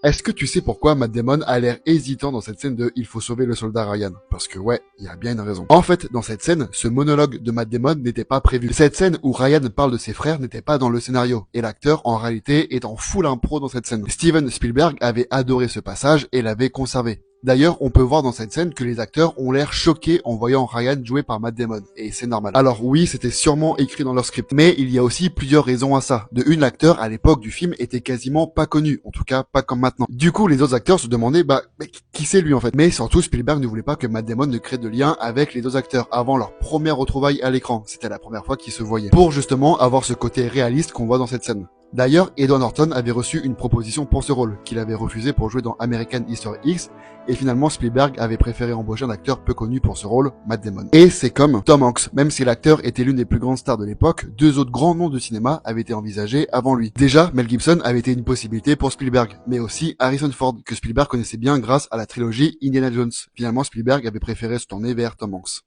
Est-ce que tu sais pourquoi Matt Damon a l'air hésitant dans cette scène de « Il faut sauver le soldat Ryan » ? Parce que ouais, il y a bien une raison. En fait, dans cette scène, ce monologue de Matt Damon n'était pas prévu. Cette scène où Ryan parle de ses frères n'était pas dans le scénario, et l'acteur, en réalité, est en full impro dans cette scène. Steven Spielberg avait adoré ce passage et l'avait conservé. D'ailleurs, on peut voir dans cette scène que les acteurs ont l'air choqués en voyant Ryan joué par Matt Damon, et c'est normal. Alors oui, c'était sûrement écrit dans leur script, mais il y a aussi plusieurs raisons à ça. De une, l'acteur, à l'époque du film, était quasiment pas connu, en tout cas pas comme maintenant. Du coup, les autres acteurs se demandaient, qui c'est lui en fait? Mais surtout, Spielberg ne voulait pas que Matt Damon ne crée de lien avec les deux acteurs avant leur première retrouvaille à l'écran. C'était la première fois qu'ils se voyaient. Pour justement avoir ce côté réaliste qu'on voit dans cette scène. D'ailleurs, Edward Norton avait reçu une proposition pour ce rôle, qu'il avait refusé pour jouer dans American History X, et finalement Spielberg avait préféré embaucher un acteur peu connu pour ce rôle, Matt Damon. Et c'est comme Tom Hanks, même si l'acteur était l'une des plus grandes stars de l'époque, deux autres grands noms de cinéma avaient été envisagés avant lui. Déjà, Mel Gibson avait été une possibilité pour Spielberg, mais aussi Harrison Ford, que Spielberg connaissait bien grâce à la trilogie Indiana Jones. Finalement, Spielberg avait préféré se tourner vers Tom Hanks.